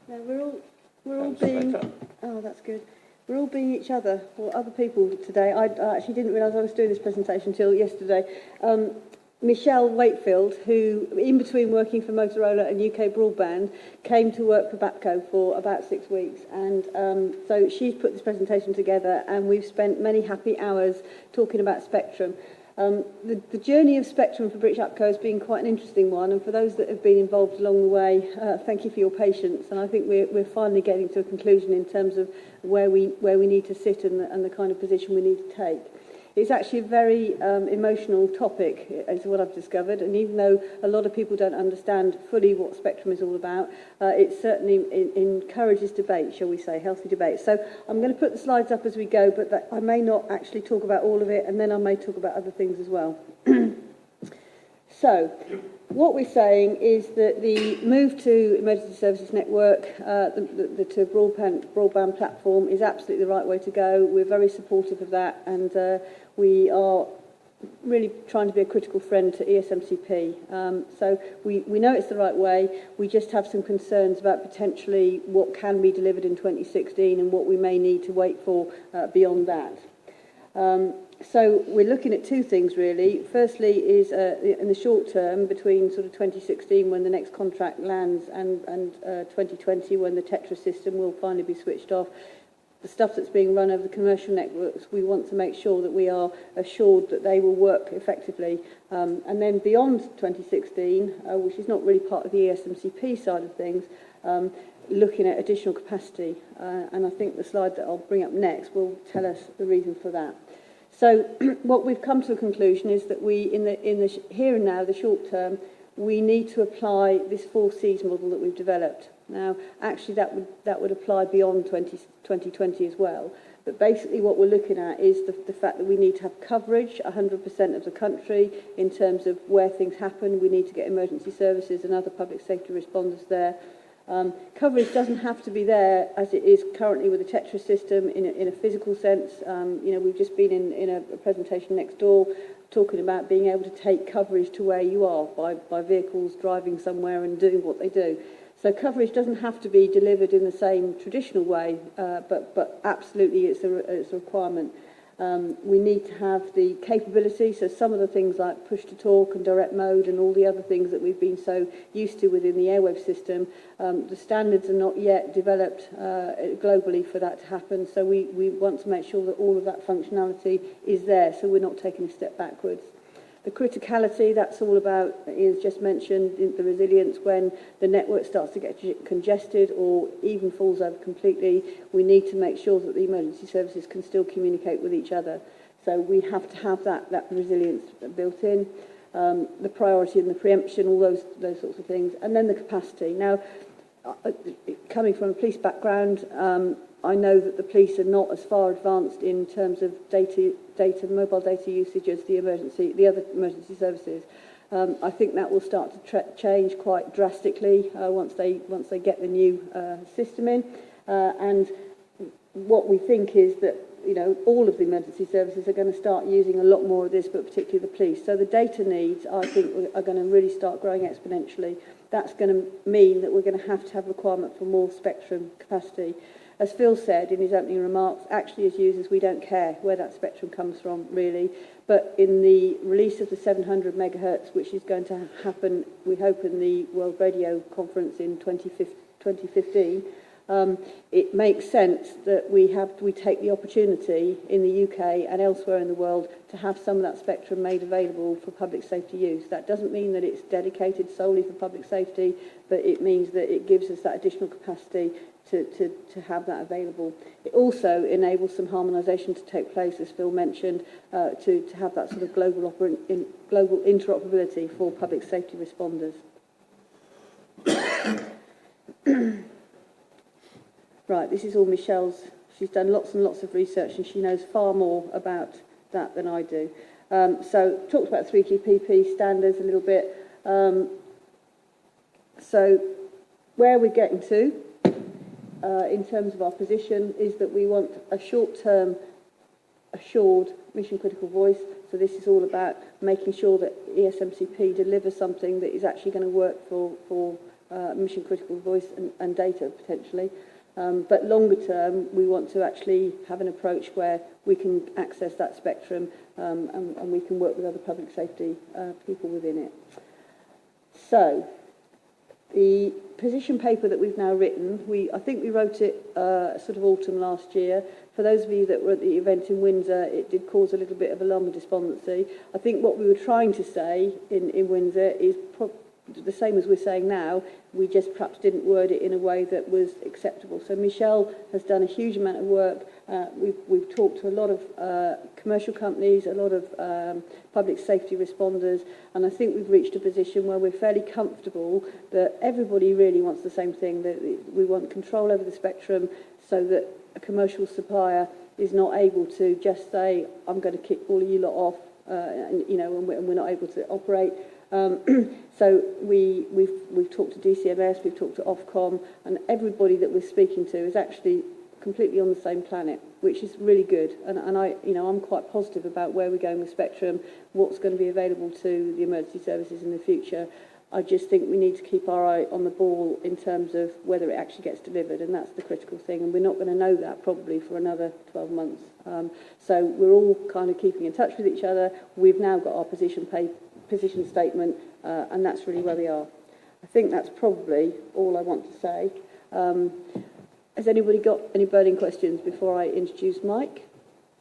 No, we're all being. Oh, that's good. We're all being each other or other people today. I actually didn't realise I was doing this presentation until yesterday. Michelle Wakefield, who, in between working for Motorola and UK Broadband, came to work for BAPCO for about 6 weeks. And so she's put this presentation together, and we've spent many happy hours talking about Spectrum. The journey of Spectrum for British APCO has been quite an interesting one, and for those that have been involved along the way, thank you for your patience. And I think we're finally getting to a conclusion in terms of where we need to sit and the kind of position we need to take. It's actually a very emotional topic, is what I've discovered, and even though a lot of people don't understand fully what Spectrum is all about, it certainly encourages debate, shall we say, healthy debate. So I'm going to put the slides up as we go, but I may not actually talk about all of it, and then I may talk about other things as well. So, what we're saying is that the move to Emergency Services Network, to broadband platform, is absolutely the right way to go. We're very supportive of that, and we are really trying to be a critical friend to ESMCP. So we know it's the right way. We just have some concerns about potentially what can be delivered in 2016 and what we may need to wait for beyond that. So we're looking at two things really. Firstly is in the short term between sort of 2016 when the next contract lands and 2020 when the Tetra system will finally be switched off. The stuff that's being run over the commercial networks, we want to make sure that we are assured that they will work effectively. And then beyond 2016, which is not really part of the ESMCP side of things, looking at additional capacity. And I think the slide that I'll bring up next will tell us the reason for that. So what we've come to a conclusion is that we, in the here and now, the short term, we need to apply this 4 Cs model that we've developed. Now, actually, that would apply beyond 2020 as well. But basically what we're looking at is the fact that we need to have coverage, 100% of the country, in terms of where things happen. We need to get emergency services and other public safety responders there. Coverage doesn't have to be there as it is currently with the Tetra system in a physical sense. You know, we've just been in a presentation next door talking about being able to take coverage to where you are by vehicles driving somewhere and doing what they do. So coverage doesn't have to be delivered in the same traditional way, but absolutely it's a requirement. We need to have the capability, so some of the things like push-to-talk and direct mode and all the other things that we've been so used to within the airwave system, the standards are not yet developed globally for that to happen, so we want to make sure that all of that functionality is there, so we're not taking a step backwards. The criticality, that's all about, Ian's just mentioned, the resilience when the network starts to get congested or even falls over completely. We need to make sure that the emergency services can still communicate with each other. So we have to have that resilience built in. The priority and the preemption, all those sorts of things. And then the capacity. Now, coming from a police background, I know that the police are not as far advanced in terms of mobile data usage as the other emergency services. I think that will start to change quite drastically once they get the new system in. And what we think is that all of the emergency services are going to start using a lot more of this, but particularly the police. So the data needs, I think, are going to really start growing exponentially. That's going to mean that we're going to have requirement for more spectrum capacity. As Phil said in his opening remarks, actually as users we don't care where that spectrum comes from really, but in the release of the 700 megahertz, which is going to happen, we hope, in the World Radio Conference in 2015, it makes sense that we take the opportunity in the UK and elsewhere in the world to have some of that spectrum made available for public safety use. That doesn't mean that it's dedicated solely for public safety, but it means that it gives us that additional capacity to have that available. It also enables some harmonisation to take place, as Phil mentioned, to have that sort of global interoperability for public safety responders. Right, this is all Michelle's. She's done lots and lots of research and she knows far more about that than I do. So, talked about 3GPP standards a little bit. So, where we're getting to in terms of our position is that we want a short-term assured mission-critical voice. So this is all about making sure that ESMCP delivers something that is actually going to work for mission critical voice and data potentially. But longer term, we want to actually have an approach where we can access that spectrum and we can work with other public safety people within it. So, the position paper that we've now written, I think we wrote it sort of autumn last year. For those of you that were at the event in Windsor, it did cause a little bit of alarm and despondency. I think what we were trying to say in Windsor is the same as we're saying now, we just perhaps didn't word it in a way that was acceptable. So Michelle has done a huge amount of work. We've talked to a lot of commercial companies, a lot of public safety responders, and I think we've reached a position where we're fairly comfortable that everybody really wants the same thing, that we want control over the spectrum so that a commercial supplier is not able to just say, I'm going to kick all of you lot off, and we're not able to operate. So we've talked to DCMS, we've talked to Ofcom, and everybody that we're speaking to is actually completely on the same planet, which is really good. And I'm quite positive about where we're going with spectrum, what's going to be available to the emergency services in the future. I just think we need to keep our eye on the ball in terms of whether it actually gets delivered, and that's the critical thing. And we're not going to know that probably for another 12 months. So we're all kind of keeping in touch with each other. We've now got our position statement, and that's really where we are. I think that's probably all I want to say. Has anybody got any burning questions before I introduce Mike?